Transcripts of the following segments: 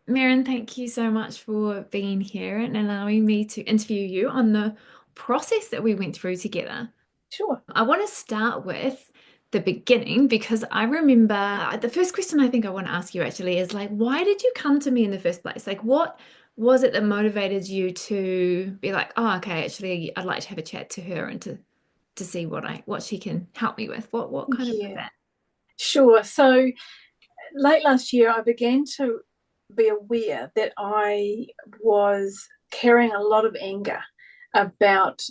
Merrin, thank you so much for being here and allowing me to interview you on the process that we went through together. Sure. I want to start with the beginning because I remember the first question I think I want to ask you actually is like, why did you come to me in the first place? Like, what was it that motivated you to be like, oh, okay, actually, I'd like to have a chat to her and to see what she can help me with. What kind of was Yeah, that? sure. So late last year, I began to be aware that I was carrying a lot of anger about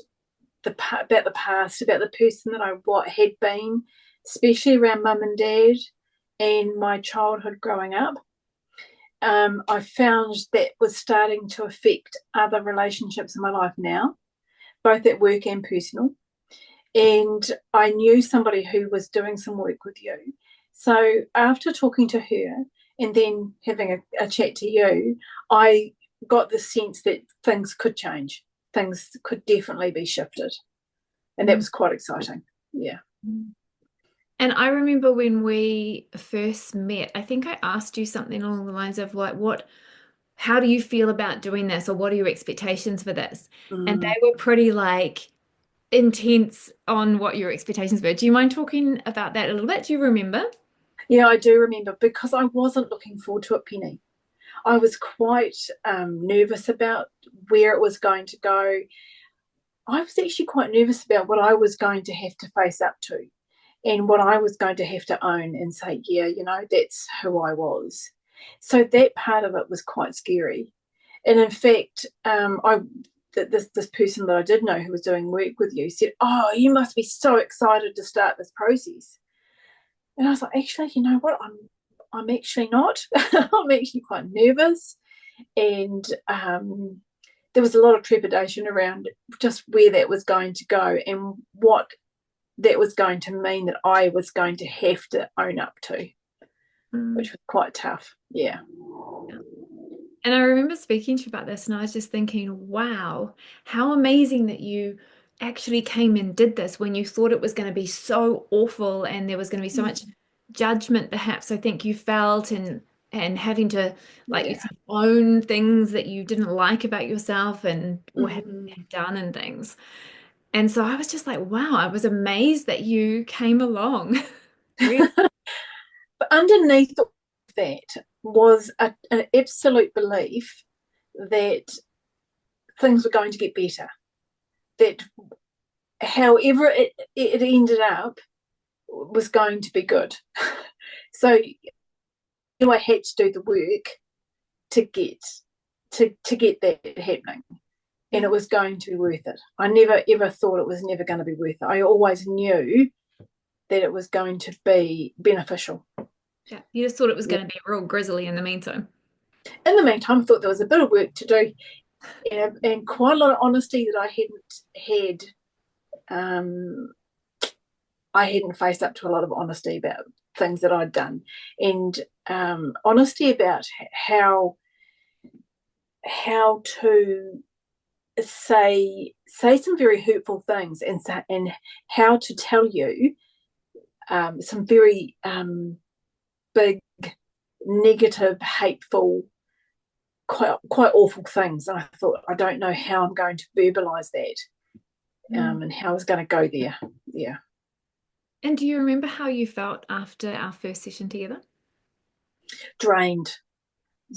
about the past, about the person that I had been, especially around mum and dad and my childhood growing up. I found that was starting to affect other relationships in my life now, both at work and personal. And I knew somebody who was doing some work with you. So after talking to her and then having a chat to you, I got the sense that things could change. Things could definitely be shifted. And that was quite exciting. Yeah. Mm. And I remember when we first met, I think I asked you something along the lines of like, how do you feel about doing this? Or what are your expectations for this? And they Mm. were pretty like intense on what your expectations were. Do you mind talking about that a little bit? Do you remember? Yeah, I do remember because I wasn't looking forward to it, Penny. I was quite nervous about where it was going to go. I was actually quite nervous about what I was going to have to face up to and what I was going to have to own and say, yeah, that's who I was. So that part of it was quite scary. And in fact, this person that I did know who was doing work with you said, "Oh, you must be so excited to start this process." And I was like, "Actually, you know what? I'm actually not. I'm actually quite nervous." And there was a lot of trepidation around just where that was going to go and what that was going to mean that I was going to have to own up to, Mm. which was quite tough. Yeah. And I remember speaking to you about this, and I was just thinking, wow, how amazing that you actually came and did this when you thought it was going to be so awful and there was going to be so much judgment, perhaps. I think you felt and having to, like you Yeah. said, own things that you didn't like about yourself and or had Mm. done and things. And so I was just like, wow, I was amazed that you came along. Really? But underneath that was an absolute belief that things were going to get better, that however it ended up was going to be good. So I had to do the work to get to get that happening. And Yeah. it was going to be worth it. I never ever thought it was never going to be worth it. I always knew that it was going to be beneficial. Yeah. You just thought it was Yeah. going to be real grisly in the meantime. In the meantime, I thought there was a bit of work to do and quite a lot of honesty that had. Um, I hadn't faced up to a lot of honesty about things that I'd done, and honesty about how to say some very hurtful things and how to tell you some very big negative hateful quite awful things. And I thought, I don't know how I'm going to verbalize that, Mm. and how I was going to go there. Yeah. And do you remember how you felt after our first session together? Drained,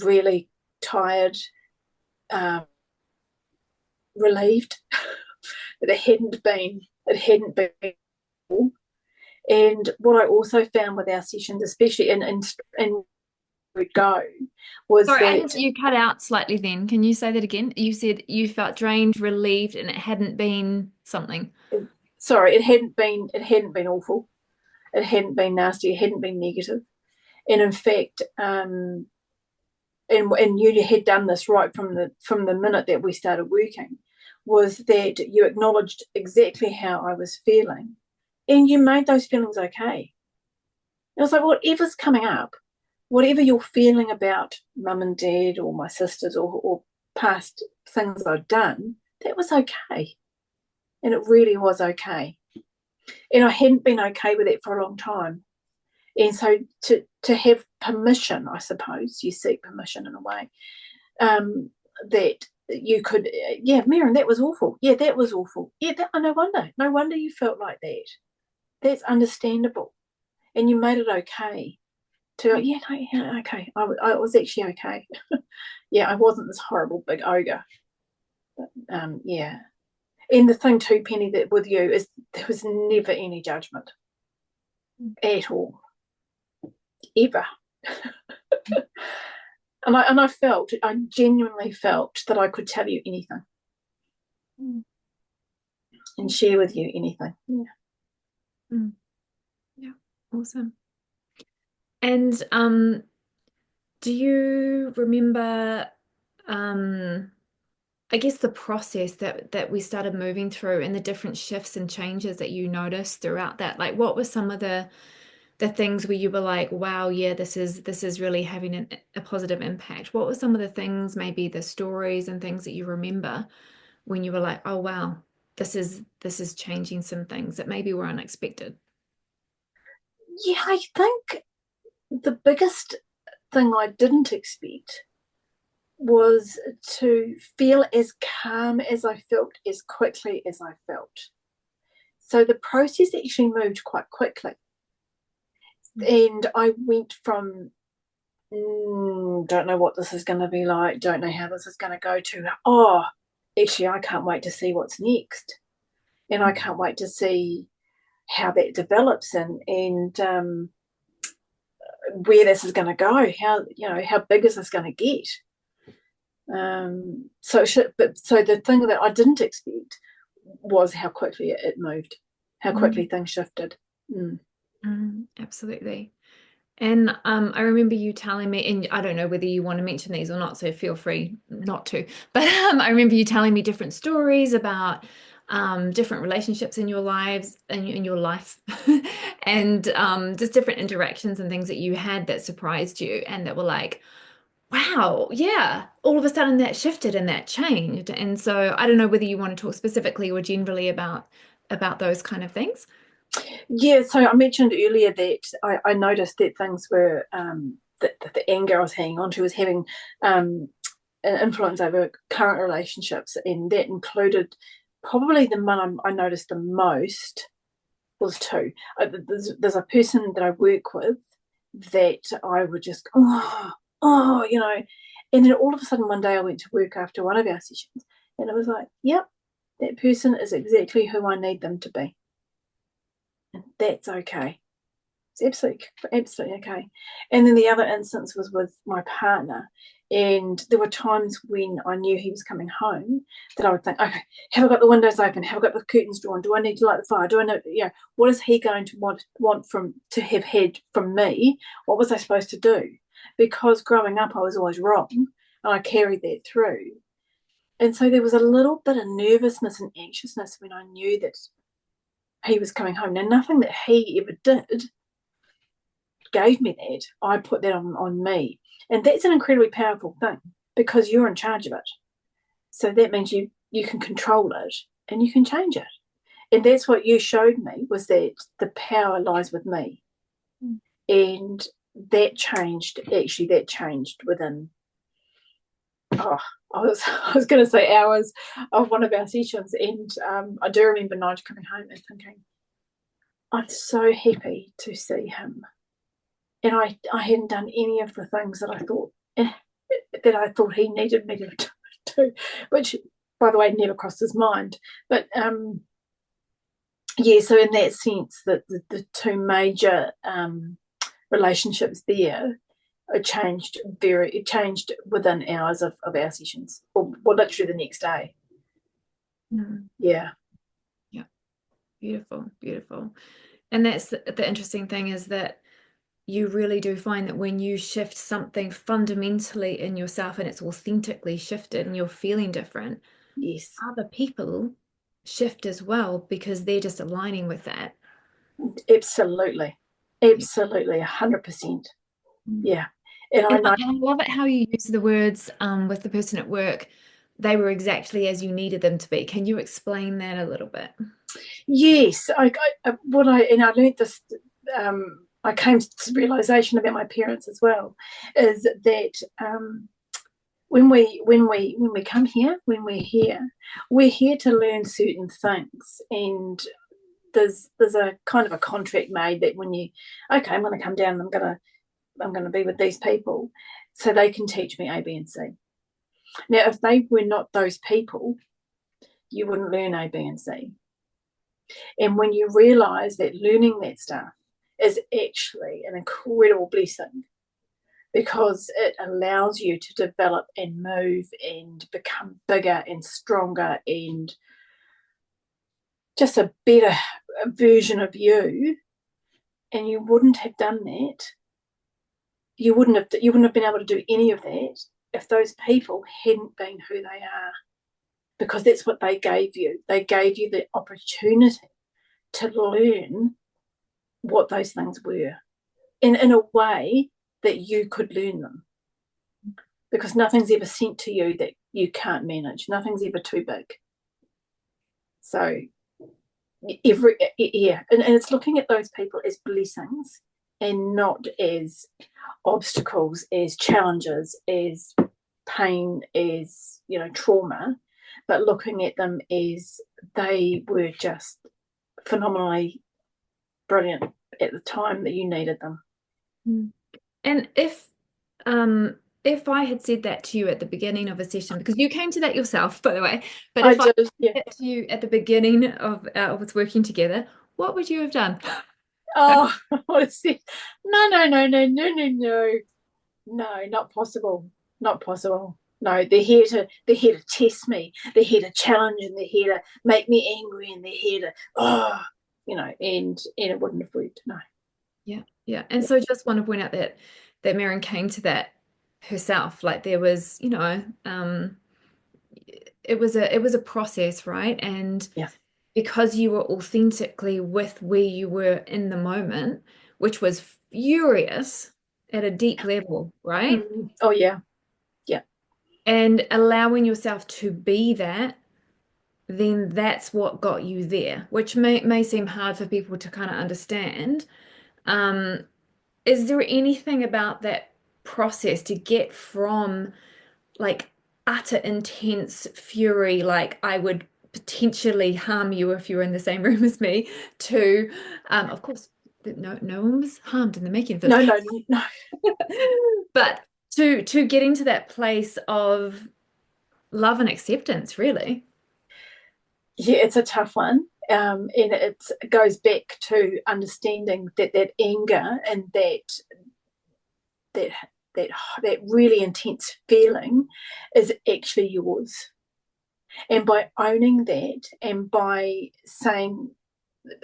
really tired, um, relieved that it hadn't been. And what I also found with our sessions, especially in go, was Sorry, that you cut out slightly then. Can you say that again? You said you felt drained, relieved, and it hadn't been something. sorry, it hadn't been awful, it hadn't been nasty, it hadn't been negative, and in fact, and you had done this right from the minute that we started working, was that you acknowledged exactly how I was feeling, and you made those feelings okay. And I was like, whatever's coming up, whatever you're feeling about mum and dad or my sisters or past things I've done, that was okay. And it really was okay. And I hadn't been okay with it for a long time. And so to have permission, I suppose you seek permission in a way, that you could, yeah, Merrin, that was awful. Yeah, that was awful. Yeah, that, oh, no wonder you felt like that. That's understandable, and you made it okay. To go, yeah, no, yeah, okay, I was actually okay. Yeah, I wasn't this horrible big ogre. Yeah, and the thing too, Penny, that with you is there was never any judgment at all, ever. I genuinely felt that I could tell you anything Mm. and share with you anything. Yeah. Mm. Yeah, awesome. And do you remember, um, I guess the process that we started moving through and the different shifts and changes that you noticed throughout that? Like, what were some of the things where you were like, wow, yeah, this is really having a positive impact? What were some of the things, maybe the stories and things that you remember when you were like, oh wow, this is changing some things that maybe were unexpected? Yeah, I think the biggest thing I didn't expect was to feel as calm as I felt as quickly as I felt. So the process actually moved quite quickly. And I went from, don't know what this is going to be like, don't know how this is going to go, to, oh, actually, I can't wait to see what's next. And I can't wait to see how that develops, and where this is going to go, how big is this going to get. So the thing that I didn't expect was how quickly it moved, how quickly Mm, things shifted. Mm. absolutely. And I remember you telling me, and I don't know whether you want to mention these or not, so feel free not to. But I remember you telling me different stories about different relationships in your lives, in your life, and just different interactions and things that you had that surprised you and that were like, wow, yeah, all of a sudden that shifted and that changed. And so I don't know whether you want to talk specifically or generally about those kind of things. Yeah, so I mentioned earlier that I noticed that things were, that the anger I was hanging on to was having, an influence over current relationships, and that included probably the one I noticed the most was two. There's a person that I work with that I would just, and then all of a sudden one day I went to work after one of our sessions, and it was like, yep, that person is exactly who I need them to be, and that's okay. It's absolutely okay. And then the other instance was with my partner. And there were times when I knew he was coming home that I would think, okay, have I got the windows open? Have I got the curtains drawn? Do I need to light the fire? Do I know, what is he going to want from to have had from me? What was I supposed to do? Because growing up, I was always wrong, and I carried that through. And so there was a little bit of nervousness and anxiousness when I knew that he was coming home. Now, nothing that he ever did gave me that. I put that on me. And that's an incredibly powerful thing because you're in charge of it. So that means you can control it and you can change it. And that's what you showed me, was that the power lies with me. And that changed within, oh, I was going to say hours of one of our sessions. And I do remember Nigel coming home and thinking, I'm so happy to see him. And I hadn't done any of the things that I thought he needed me to do, which, by the way, never crossed his mind. But yeah, so in that sense, that the two major relationships there it changed within hours of our sessions, or well, literally the next day. Mm. Yeah. Yeah, beautiful, beautiful. And that's the interesting thing is that you really do find that when you shift something fundamentally in yourself and it's authentically shifted and you're feeling different, Yes. other people shift as well because they're just aligning with that. Absolutely. Yeah. Absolutely. 100%. Mm. Yeah. And I And know. I love it how you use the words with the person at work. They were exactly as you needed them to be. Can you explain that a little bit? Yes, I learned this. I came to this realization about my parents as well, is that when we come here, when we're here to learn certain things, and there's a kind of a contract made that when you, okay, I'm going to come down, and I'm going to be with these people, so they can teach me A, B, and C. Now, if they were not those people, you wouldn't learn A, B, and C. And when you realize that learning that stuff is actually an incredible blessing because it allows you to develop and move and become bigger and stronger and just a better version of you. And you wouldn't have done that. You wouldn't have been able to do any of that if those people hadn't been who they are, because that's what they gave you. They gave you the opportunity to learn what those things were in a way that you could learn them, because nothing's ever sent to you that you can't manage. Nothing's ever too big. So and it's looking at those people as blessings and not as obstacles, as challenges, as pain, as trauma, but looking at them as they were just phenomenally brilliant at the time that you needed them. Mm. And if I had said that to you at the beginning of a session, because you came to that yourself, by the way, but I if I did, said yeah. that to you at the beginning of us working together, what would you have done? Oh, honestly, no, no, no, no, no, no, no, no, not possible, not possible. No, they're here to test me. They're here to challenge, and they're here to make me angry, and they're here to and it wouldn't have worked. No. Yeah, yeah. And Yeah. so just want to point out that Merrin came to that herself. Like there was, it was a process, right? And Yeah. because you were authentically with where you were in the moment, which was furious at a deep level, right? Oh yeah. Yeah. And allowing yourself to be that, then that's what got you there, which may seem hard for people to kind of understand. Um, is there anything about that process to get from like utter intense fury, like I would potentially harm you if you were in the same room as me, to, of course, no one was harmed in the making of this, No, no, no. but to getting to that place of love and acceptance, really. Yeah, it's a tough one. And it goes back to understanding that anger and that that that really intense feeling is actually yours. And by owning that, and by saying,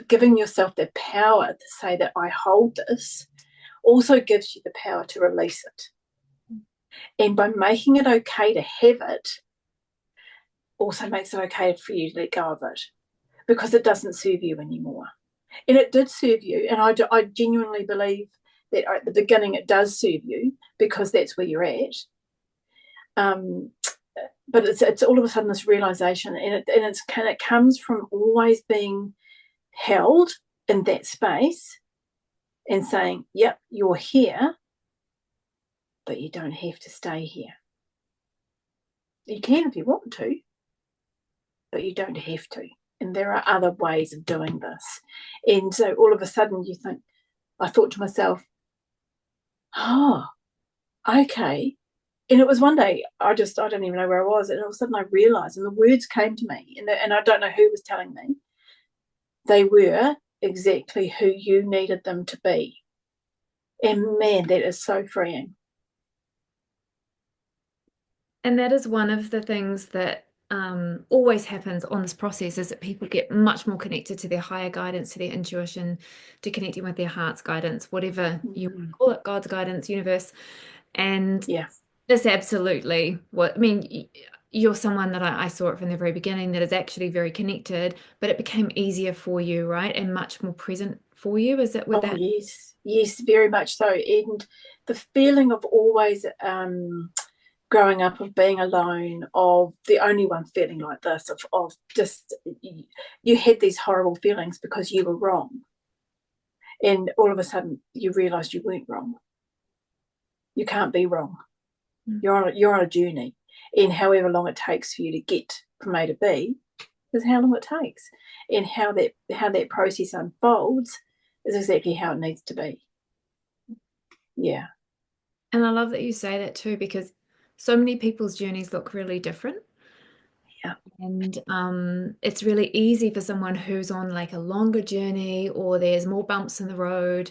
giving yourself the power to say that I hold this, also gives you the power to release it. And by making it okay to have it, also makes it okay for you to let go of it, because it doesn't serve you anymore. And it did serve you. And I genuinely believe that at the beginning it does serve you, because that's where you're at. But it's all of a sudden this realization, and it comes from always being held in that space and saying, "Yep, you're here, but you don't have to stay here. You can if you want to, but you don't have to. And there are other ways of doing this." And so all of a sudden I thought to myself, oh, okay. And it was one day, I don't even know where I was. And all of a sudden I realized, and the words came to me, and I don't know who was telling me, they were exactly who you needed them to be. And man, that is so freeing. And that is one of the things that always happens on this process is that people get much more connected to their higher guidance, to their intuition, to connecting with their heart's guidance, whatever you want to call it, God's guidance, universe. And Yeah. that's absolutely what I mean. You're someone that I saw it from the very beginning that is actually very connected, but it became easier for you, right? And much more present for you. Is it with Oh, that? yes. Yes, very much so. And the feeling of always growing up, of being alone, of the only one feeling like this, of just, you had these horrible feelings because you were wrong. And all of a sudden, you realised you weren't wrong. You can't be wrong. Mm. You're on a journey, and however long it takes for you to get from A to B is how long it takes, and how that process unfolds is exactly how it needs to be. Yeah. And I love that you say that too, because so many people's journeys look really different. Yeah. And it's really easy for someone who's on like a longer journey, or there's more bumps in the road,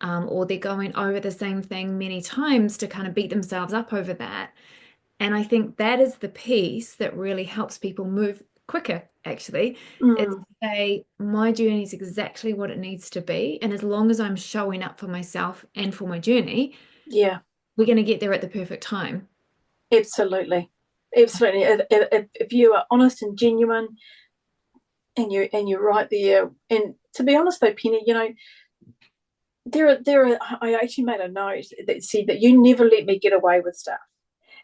or they're going over the same thing many times to kind of beat themselves up over that. And I think that is the piece that really helps people move quicker, actually. It's Mm, to say, my journey is exactly what it needs to be. And as long as I'm showing up for myself and for my journey, yeah. we're going to get there at the perfect time. Absolutely. Absolutely. If you are honest and genuine, and you're right there, and to be honest though, Penny, there are. I actually made a note that said that you never let me get away with stuff.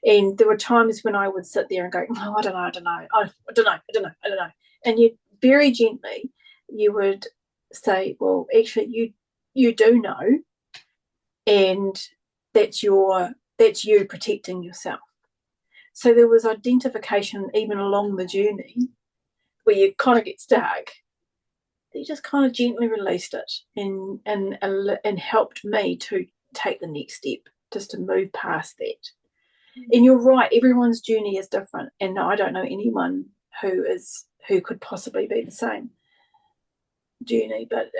And there were times when I would sit there and go, "Oh, I don't know, I don't know, I don't know, I don't know, I don't know." And you very gently, you would say, "Well, actually, you do know, and that's you protecting yourself." So there was identification even along the journey where you kind of get stuck. You just kind of gently released it, and helped me to take the next step, just to move past that. And you're right, everyone's journey is different, and I don't know anyone who could possibly be the same journey, but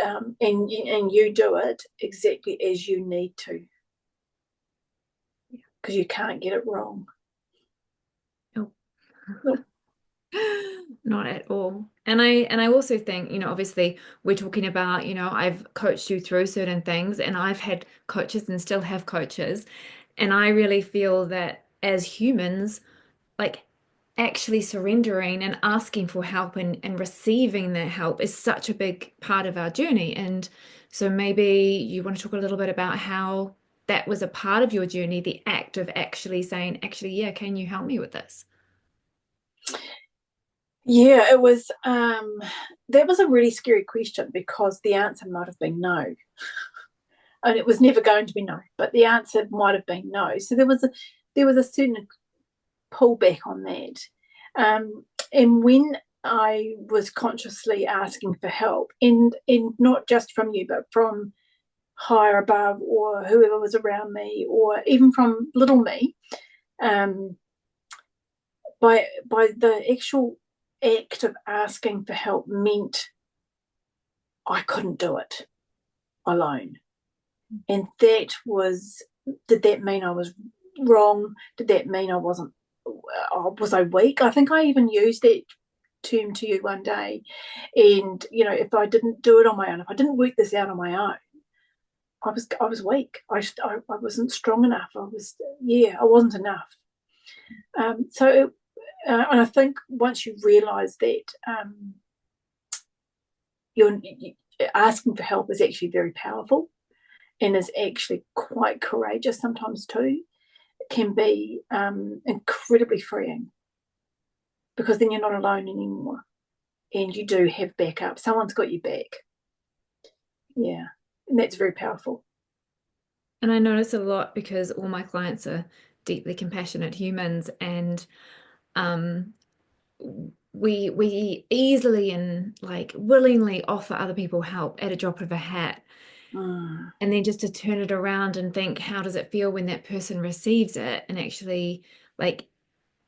and you do it exactly as you need to, because you can't get it wrong. Oh. Nope. Not at all. And I also think, obviously we're talking about, I've coached you through certain things, and I've had coaches and still have coaches. And I really feel that as humans, like actually surrendering and asking for help and receiving that help is such a big part of our journey. And so maybe you want to talk a little bit about how that was a part of your journey, the act of actually saying, actually, yeah, can you help me with this? Yeah, it was. That was a really scary question, because the answer might have been no, and it was never going to be no. But the answer might have been no. So there was a certain pullback on that. And when I was consciously asking for help, and not just from you, but from higher above, or whoever was around me, or even from little me, um, by the actual act of asking for help meant I couldn't do it alone. And did that mean I was wrong? Did that mean I wasn't, was I weak? I think I even used that term to you one day. And, if I didn't do it on my own, if I didn't work this out on my own, I was weak. I wasn't strong enough. I wasn't enough. And I think once you realize that, you asking for help is actually very powerful, and is actually quite courageous sometimes too. It can be incredibly freeing, because then you're not alone anymore, and you do have backup. Someone's got your back. Yeah, and that's very powerful. And I notice a lot because all my clients are deeply compassionate humans, and um, we easily and like willingly offer other people help at a drop of a hat. Mm, And then just to turn it around and think, how does it feel when that person receives it and actually like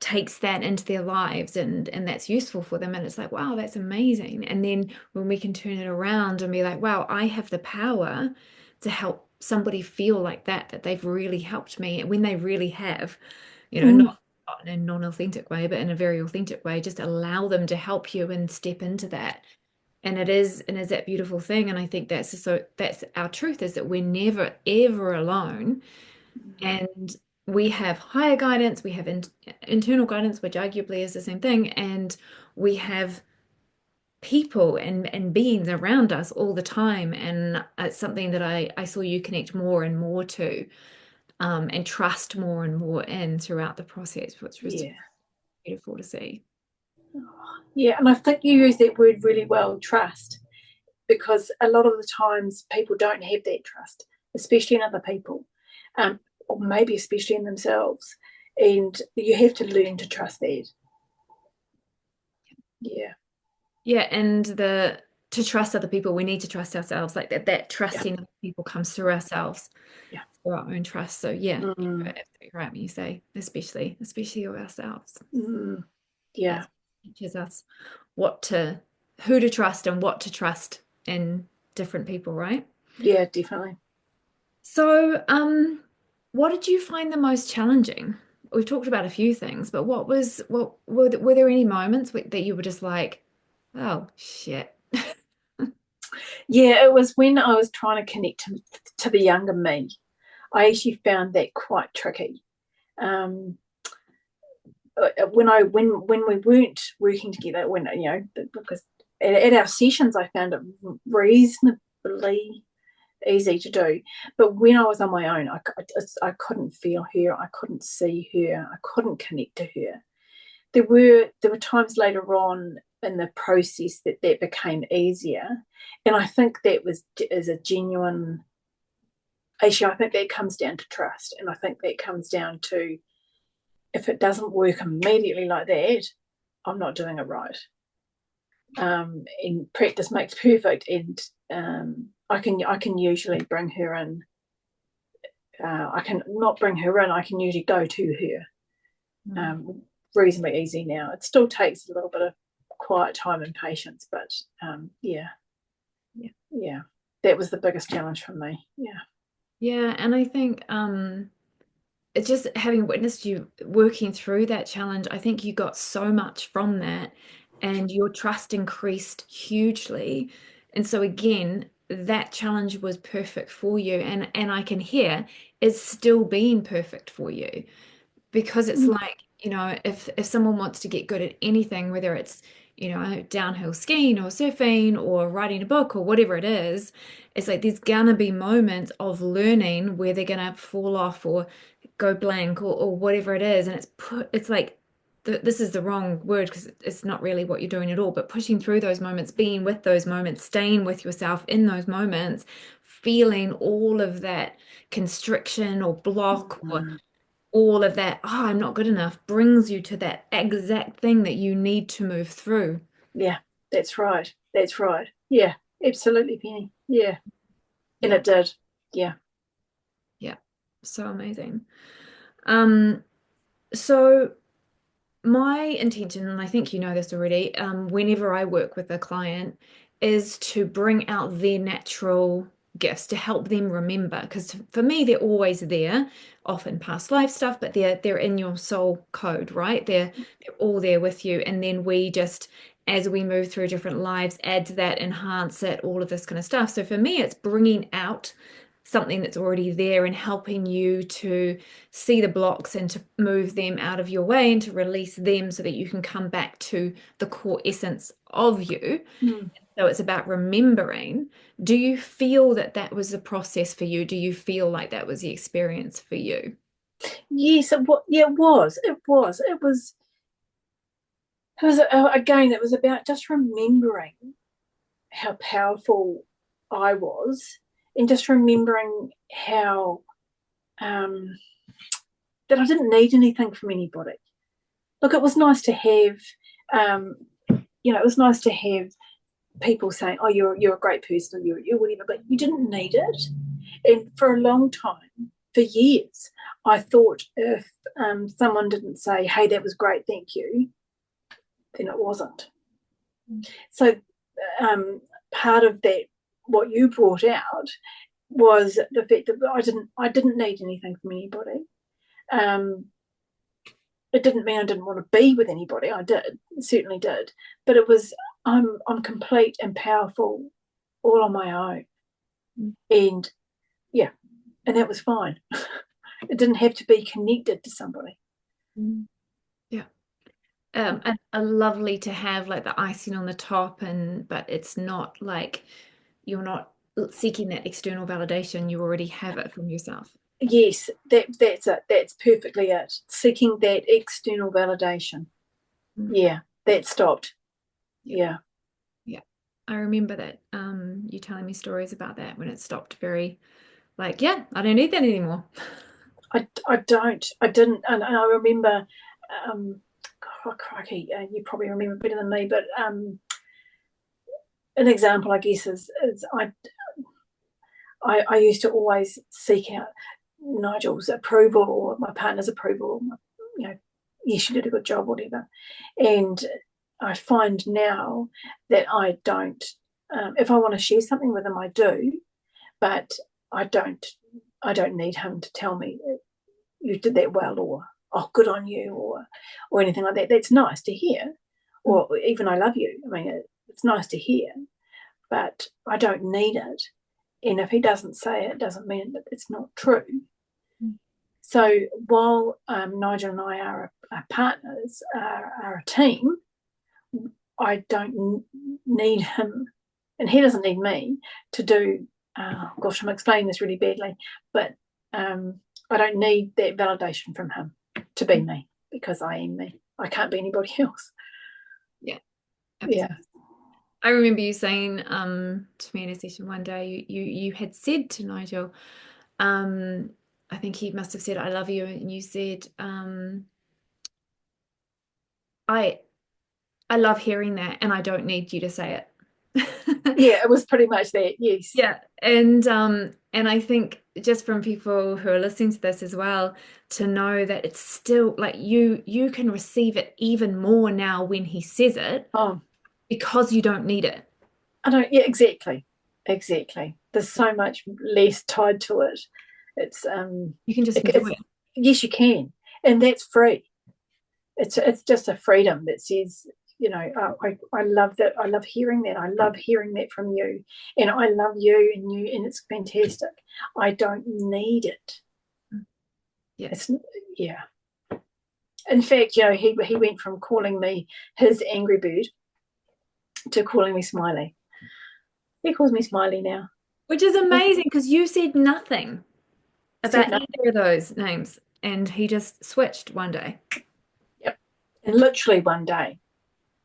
takes that into their lives and that's useful for them, and it's like, wow, that's amazing. And then when we can turn it around and be like, wow, I have the power to help somebody feel like that they've really helped me when they really have, mm, not in a non-authentic way, but in a very authentic way, just allow them to help you and step into that. And is that beautiful thing. And I think that's our truth, is that we're never ever alone. And we have higher guidance, we have internal guidance, which arguably is the same thing, and we have people and beings around us all the time. And it's something that I saw you connect more and more to, and trust more and more in throughout the process, which was yeah, beautiful to see. yeah, and I think you use that word really well, trust, because a lot of the times people don't have that trust, especially in other people, or maybe especially in themselves. And you have to learn to trust that. Yeah, Yeah, and the to trust other people, we need to trust ourselves. Like that yeah, trusting other people comes through ourselves, yeah. through our own trust. So yeah, you're Mm, absolutely right when you say, especially of ourselves. mm, yeah, That teaches us what to who to trust and what to trust in different people, right? yeah, definitely. So, what did you find the most challenging? We've talked about a few things, but what were there any moments that you were just like, oh shit? Yeah, it was when I was trying to connect to the younger me. I actually found that quite tricky. Um, when we weren't working together, when because at our sessions, I found it reasonably easy to do. But when I was on my own, I couldn't feel her, I couldn't see her, I couldn't connect to her. There were times later on in the process that became easier, and I think that was is a genuine issue. I think that comes down to trust, and I think that comes down to if it doesn't work immediately like that, I'm not doing it right. And practice makes perfect, and I can usually bring her in. I can not bring her in. I can usually go to her Mm. reasonably easy now. It still takes a little bit of quiet time and patience, but yeah, Yeah. yeah, that was the biggest challenge for me. Yeah. Yeah, and I think it's just having witnessed you working through that challenge, I think you got so much from that and your trust increased hugely. And so again, that challenge was perfect for you and I can hear it's still being perfect for you because it's Mm, like, if someone wants to get good at anything, whether it's, downhill skiing or surfing or writing a book or whatever it is, it's like there's gonna be moments of learning where they're gonna fall off or go blank or whatever it is. And it's like this is the wrong word because it's not really what you're doing at all, but pushing through those moments, being with those moments, staying with yourself in those moments, feeling all of that constriction or block or mm, all of that, oh, I'm not good enough, brings you to that exact thing that you need to move through. yeah, that's right. That's right. Yeah, absolutely, Penny. Yeah, and Yeah, it did. Yeah. yeah. So amazing. Um, so my intention, and I think you know this already, whenever I work with a client, is to bring out their natural gifts to help them remember. Because for me, they're always there, often past life stuff, but they're in your soul code, right? They're all there with you, and then we just, as we move through different lives, add to that, enhance it, all of this kind of stuff. So for me, it's bringing out something that's already there and helping you to see the blocks and to move them out of your way and to release them so that you can come back to the core essence of you. Mm. So it's about remembering. Do you feel that that was the process for you? Do you feel like that was the experience for you? Yes, yeah, it was. It was. It was. It was again. It was about just remembering how powerful I was, and just remembering how um, that I didn't need anything from anybody. Look, it was nice to have, um, it was nice to have people saying, "Oh, you're a great person," or you're whatever, but you didn't need it. And for a long time, for years, I thought if someone didn't say, "Hey, that was great, thank you," then it wasn't. So um, part of that, what you brought out, was the fact that I didn't need anything from anybody. Um, it didn't mean I didn't want to be with anybody. I did, certainly did, but it was I'm complete and powerful all on my own, and yeah, and that was fine. It didn't have to be connected to somebody. Mm. Yeah. And lovely to have like the icing on the top and but it's not like you're not seeking that external validation, you already have it from yourself. Yes, that's it. That's perfectly it. Seeking that external validation. Mm. Yeah, that stopped. Yeah. Yeah. Yeah. I remember that you telling me stories about that when it stopped very like, yeah, I don't need that anymore. I didn't, and I remember, um, oh, crikey, you probably remember better than me, but an example, I guess, is I used to always seek out Nigel's approval or my partner's approval, you know, yes, you did a good job, whatever. And I find now that I don't, if I want to share something with him, I do, but I don't, I don't need him to tell me you did that well, or oh, good on you, or anything like that. That's nice to hear, Mm, or even I love you. I mean, it's nice to hear, but I don't need it. And if he doesn't say it, doesn't mean that it's not true. mm, So while Nigel and I are partners, are a team, I don't need him, and he doesn't need me to do. Gosh, I'm explaining this really badly, but I don't need that validation from him to be mm. me because I am me. I can't be anybody else. Yeah, Yeah, absolutely. I remember you saying to me in a session one day, you had said to Nigel, um, I think he must have said, I love you, and you said, I I love hearing that and I don't need you to say it. yeah, it was pretty much that. Yes. Yeah. And I think just from people who are listening to this as well, to know that it's still like you can receive it even more now when he says it Oh, because you don't need it. I don't. Yeah, exactly, exactly. There's so much less tied to it. It's You can just enjoy it's it. yes, you can, and that's free. It's just a freedom that says, I love that. I love hearing that. I love hearing that from you, and I love you, and it's fantastic. I don't need it. Yeah. It's yeah. In fact, he went from calling me his angry bird to calling me Smiley. He calls me Smiley now. Which is amazing because you said nothing Said about no. either of those names and he just switched one day. Yep. And literally one day,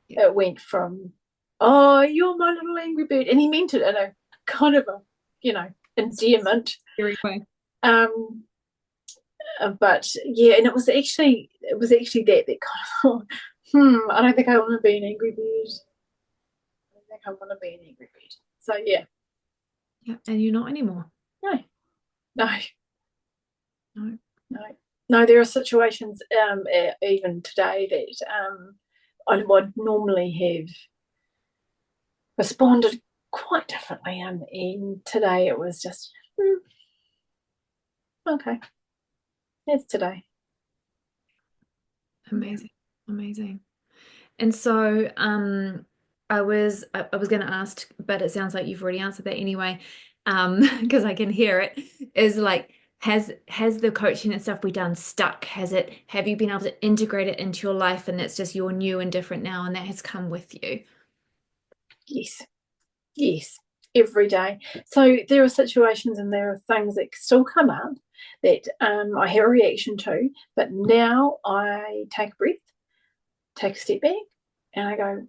Yeah. it went from, "Oh, you're my little angry bird," and he meant it in a kind of a, endearment. Very way. Um, but yeah, and it was actually that kind of, I don't think I want to be an angry bird. I don't think I want to be an angry bird. So yeah, Yeah. And you're not anymore. no, no, No. no, no. There are situations, even today, that I would normally have responded quite differently, and today it was just, okay, it's today. Yeah. Amazing. Amazing. And so I was going to ask, but it sounds like you've already answered that anyway, because I can hear it, is like has the coaching and stuff we done stuck? Have you been able to integrate it into your life and that's just you're new and different now and that has come with you? Yes, yes, every day. So there are situations and there are things that still come up that I have a reaction to, but now I take a breath, take a step back, and I go,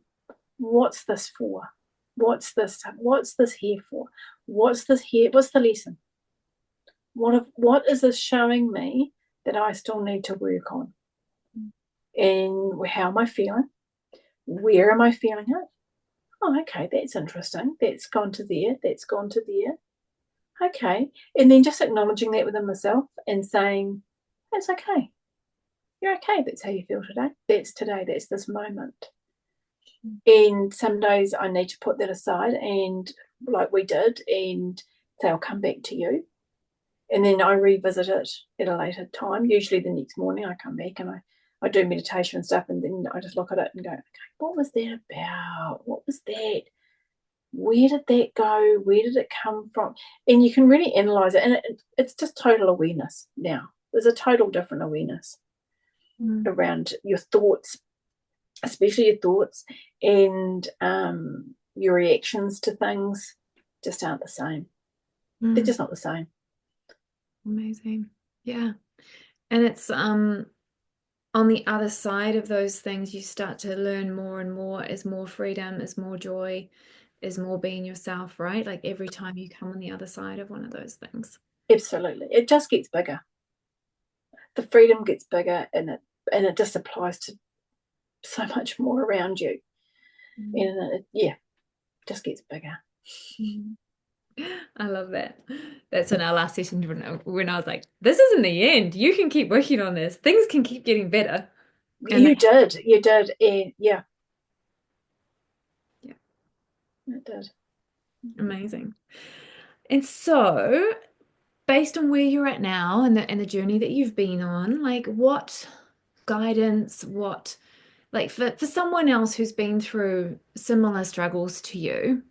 what's this for? What's this here for? What's this here? What's the lesson? What is this showing me that I still need to work on? And how am I feeling? Where am I feeling it? Oh, okay, that's interesting. That's gone to there. That's gone to there. Okay. And then just acknowledging that within myself and saying, that's okay. You're okay. That's how you feel today. That's today. That's this moment. And some days I need to put that aside and, like we did, and say, I'll come back to you. And then I revisit it at a later time. Usually the next morning I come back and I do meditation and stuff. And then I just look at it and go, okay, what was that about? What was that? Where did that go? Where did it come from? And you can really analyze it. And it's just total awareness now. There's a total different awareness Mm, around your thoughts, especially your thoughts, and your reactions to things just aren't the same. They're mm, just not the same. amazing. Yeah. And it's on the other side of those things, you start to learn more and more as more freedom, as more joy, is more being yourself, right? Like every time you come on the other side of one of those things. Absolutely. It just gets bigger. The freedom gets bigger, and it just applies to so much more around you. Mm. And yeah, just gets bigger. Mm. I love that. That's in our last session when I was like, this isn't the end. You can keep working on this. Things can keep getting better. And they, You did, and yeah, yeah, it did. amazing. And so, based on where you're at now and the journey that you've been on, like what guidance, what like for someone else who's been through similar struggles to you,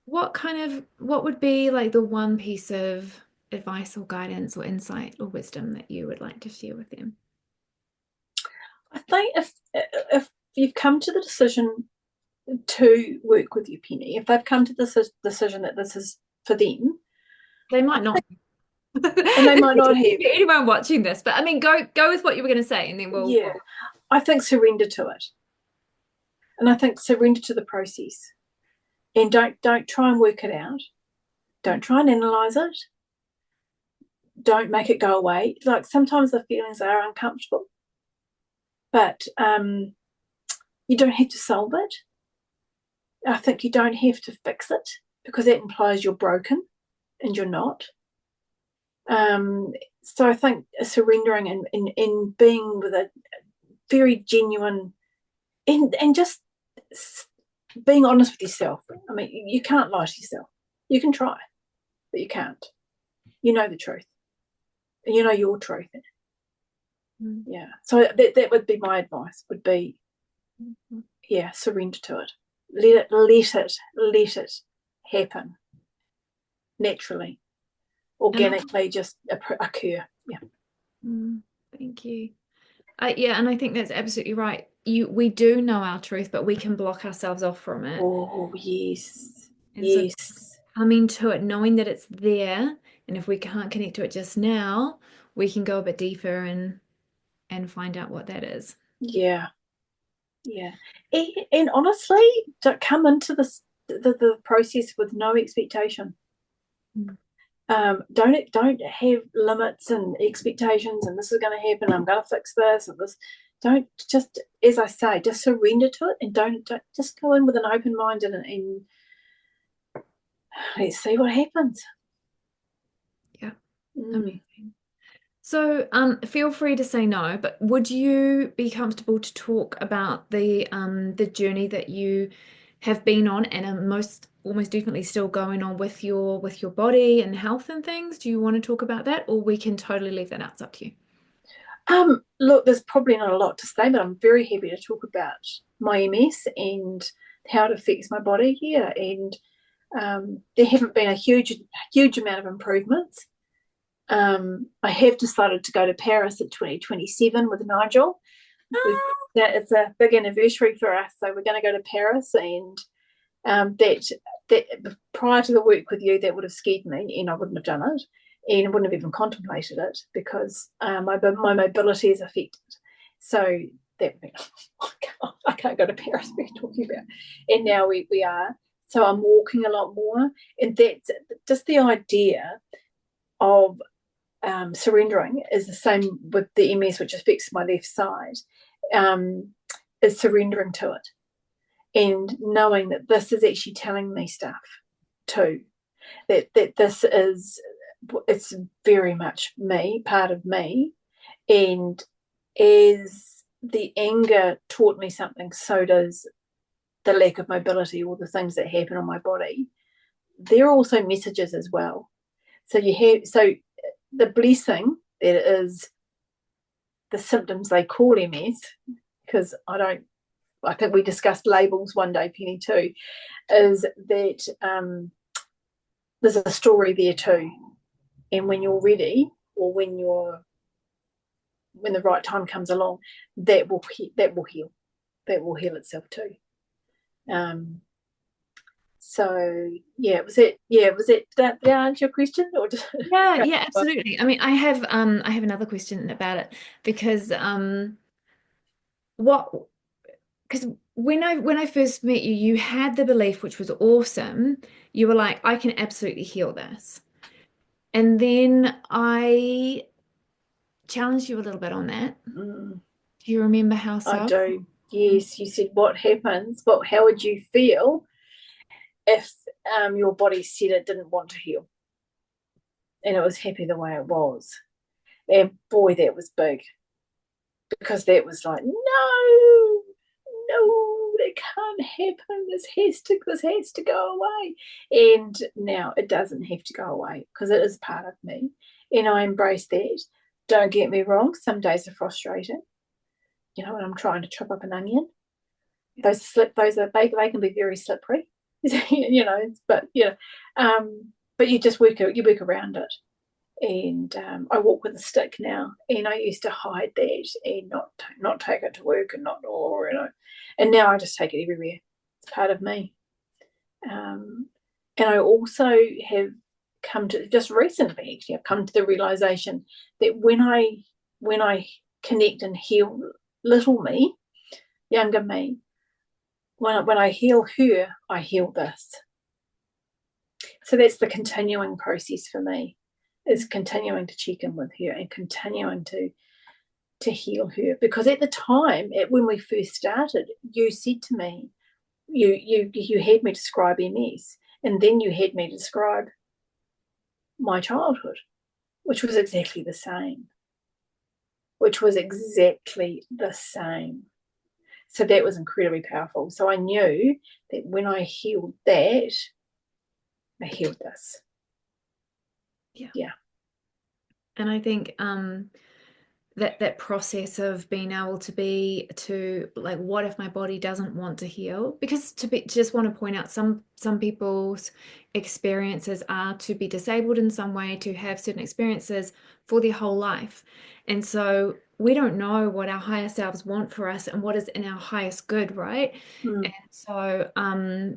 what would be like the one piece of advice or guidance or insight or wisdom that you would like to share with them? I think if you've come to the decision to work with your penny, if they've come to this decision that this is for them, They I might not. think, and they might not have, Anyone watching this, but I mean, go with what you were going to say, and then yeah, we'll I think surrender to it, and I think surrender to the process, and don't try and work it out. Don't try and analyze it. Don't make it go away. Like sometimes the feelings are uncomfortable, but you don't have to solve it. I think you don't have to fix it because that implies you're broken and you're not. Um, so I think surrendering and being with a very genuine and just being honest with yourself. I mean, you can't lie to yourself. You can try, but you can't. You know the truth. You know your truth. Mm. Yeah. So that would be my advice. Would be Mhm. yeah, surrender to it. Let it happen naturally, And organically, just occur. Yeah. thank you. Yeah, and I think that's absolutely right. We do know our truth, but we can block ourselves off from it. Oh yes, And so yes, coming to it, knowing that it's there, and if we can't connect to it just now, we can go a bit deeper and find out what that is. yeah, yeah. And honestly, don't come into the process with no expectation. Mm. Don't have limits and expectations, and this is going to happen. I'm going to fix this and this. Don't just, as I say, just surrender to it, and don't just go in with an open mind, and let's see what happens. Yeah, Mm. amazing. So, feel free to say no, but would you be comfortable to talk about the journey that you have been on and are most almost definitely still going on with your body and health and things? Do you want to talk about that, or we can totally leave that out? It's up to you. Look, there's probably not a lot to say, but I'm very happy to talk about my MS and how it affects my body here. And there haven't been a huge amount of improvements. I have decided to go to Paris in 2027 with Nigel. It's a big anniversary for us, so we're going to go to Paris, and that prior to the work with you, that would have scared me, and I wouldn't have done it, and I wouldn't have even contemplated it because my mobility is affected. So that I can't go to Paris. We're talking about, and now we are. So I'm walking a lot more, and that's just the idea of surrendering is the same with the MS, which affects my left side. Um, is surrendering to it and knowing that this is actually telling me stuff too. That this is it's very much me, part of me, and as the anger taught me something, so does the lack of mobility or the things that happen on my body. They're also messages as well. So the blessing that is the symptoms they call MS, because I think we discussed labels one day, Penny, too, is that there's a story there too. And when you're ready, or when the right time comes along, that will heal itself too. Um, so was it that answer your question, or just Yeah, yeah, absolutely. I mean, I have another question about it because what because when I first met you, you had the belief, which was awesome. You were like, I can absolutely heal this. And then I challenged you a little bit on that. Mm, Do you remember how I so? do. Yes, you said what happens, but how would you feel if your body said it didn't want to heal and it was happy the way it was? And boy, that was big because that was like, no, no, that can't happen. This has to go away. And now it doesn't have to go away because it is part of me. And I embrace that. Don't get me wrong, some days are frustrating. You know, when I'm trying to chop up an onion. They can be very slippery. But but you work around it. And I walk with a stick now, and I used to hide that and not take it to work and not, or and now I just take it everywhere. It's part of me. And I also have come to, just recently, actually, I've come to the realization that when I connect and heal little me, younger me, when I heal her, I heal this. So that's the continuing process for me, is continuing to check in with her and continuing to heal her. Because at the time, when we first started, you said to me, you had me describe MS, and then you had me describe my childhood, which was exactly the same. Which was exactly the same. So that was incredibly powerful. So I knew that when I healed that, I healed this. Yeah. Yeah. And I think that process of being able to like, what if my body doesn't want to heal? Because just want to point out, some people's experiences are to be disabled in some way, to have certain experiences for their whole life. And so we don't know what our higher selves want for us and what is in our highest good, right? Mm, And so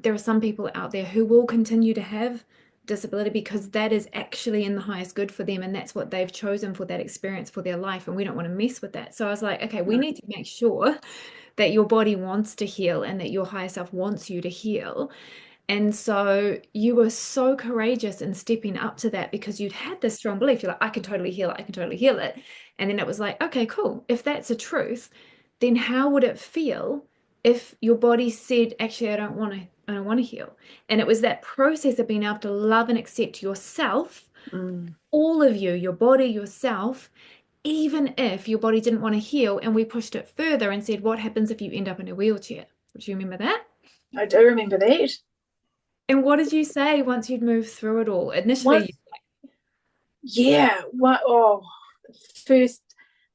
there are some people out there who will continue to have disability because that is actually in the highest good for them, and that's what they've chosen for that experience for their life, and we don't want to mess with that. So I was like, okay, we no. need to make sure that your body wants to heal and that your higher self wants you to heal. And so you were so courageous in stepping up to that because you'd had this strong belief. You're like, I can totally heal it. I can totally heal it. And then it was like, okay, cool. If that's a truth, then how would it feel if your body said, actually, I don't want to heal. And it was that process of being able to love and accept yourself, Mm, all of you, your body, yourself, even if your body didn't want to heal. And we pushed it further and said, what happens if you end up in a wheelchair? Do you remember that? I do remember that. And what did you say once you'd moved through it all? What? Initially, Yeah. What? Oh, first,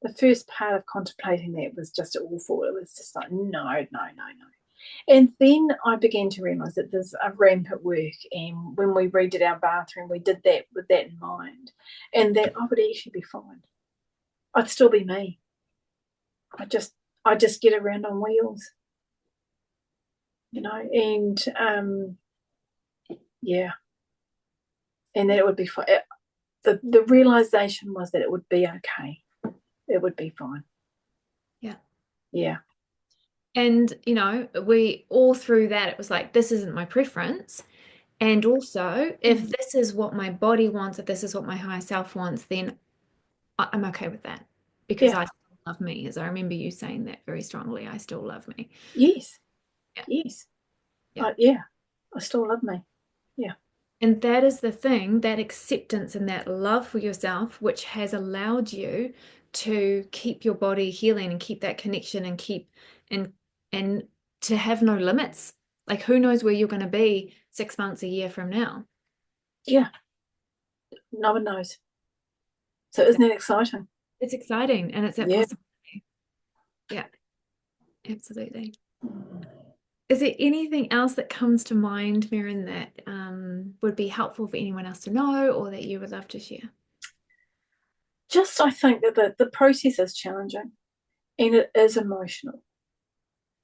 the first part of contemplating that was just awful. It was just like, no, no, no, no. And then I began to realize that there's a ramp at work, and when we redid our bathroom, we did that with that in mind, and that I would actually be fine. I'd still be me. I just, I just get around on wheels, and yeah, and that it would be fine. The realization was that it would be okay. It would be fine. yeah. Yeah. And, we all through that, it was like, this isn't my preference. And also, if Mm. this is what my body wants, if this is what my higher self wants, then I'm okay with that because Yeah. I still love me. As I remember you saying that very strongly, I still love me. Yes. Yeah. Yes. Yeah. Yeah. I still love me. Yeah. And that is the thing, that acceptance and that love for yourself, which has allowed you to keep your body healing and keep that connection and and and to have no limits. Like, who knows where you're going to be 6 months, a year from now? Yeah. No one knows. So isn't Exactly. it exciting? It's exciting, and it's that Yeah. possibility. Yeah, absolutely. Is there anything else that comes to mind, Merrin, that would be helpful for anyone else to know or that you would love to share? Just I think that the process is challenging and it is emotional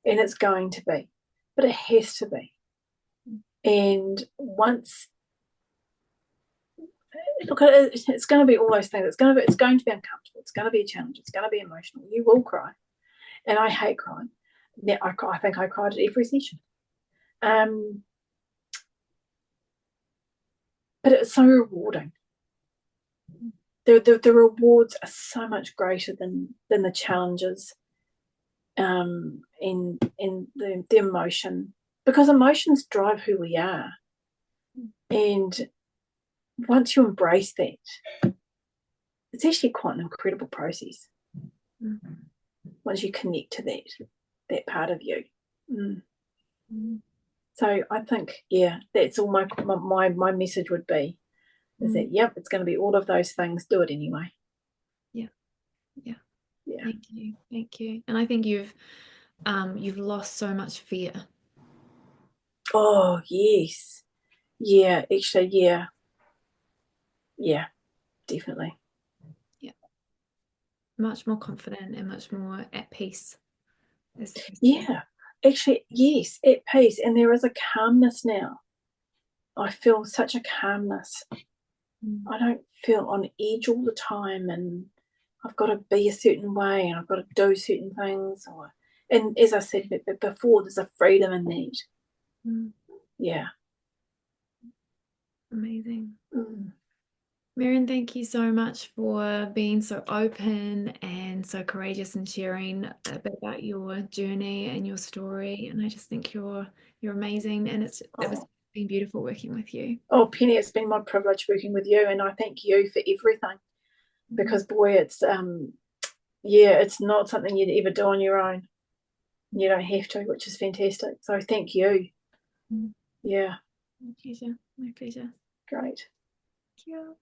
and it's going to be, but it has to be. And once look, it's going to be all those things. It's going to be uncomfortable. It's going to be a challenge. It's going to be emotional. You will cry, and I hate crying. Yeah, I think I cried at every session. Um, but it's so rewarding. The rewards are so much greater than the challenges, in the emotion, because emotions drive who we are. And once you embrace that, it's actually quite an incredible process Mm. once you connect to that part of you. Mm. Mm. So I think, yeah, that's all my message would be, is Mm. that, yep, it's going to be all of those things. Do it anyway. Yeah, yeah. Yeah. Thank you. Thank you. And I think you've lost so much fear. Oh, yes. Yeah, actually, yeah. Yeah, definitely. Yeah. Much more confident and much more at peace as a person. Yeah, actually, yes, at peace. And there is a calmness now. I feel such a calmness. Mm. I don't feel on edge all the time, and I've got to be a certain way, and I've got to do certain things. And as I said before, there's a freedom in that. Mm. Yeah. Amazing. Mm. Merrin, thank you so much for being so open and so courageous and sharing a bit about your journey and your story. And I just think you're amazing. And it was Oh, been beautiful working with you. oh, Penny, it's been my privilege working with you, and I thank you for everything, Mm. because boy, it's yeah, it's not something you'd ever do on your own. You don't have to, which is fantastic. So thank you. Mm. Yeah, My pleasure. My pleasure. great. Thank you.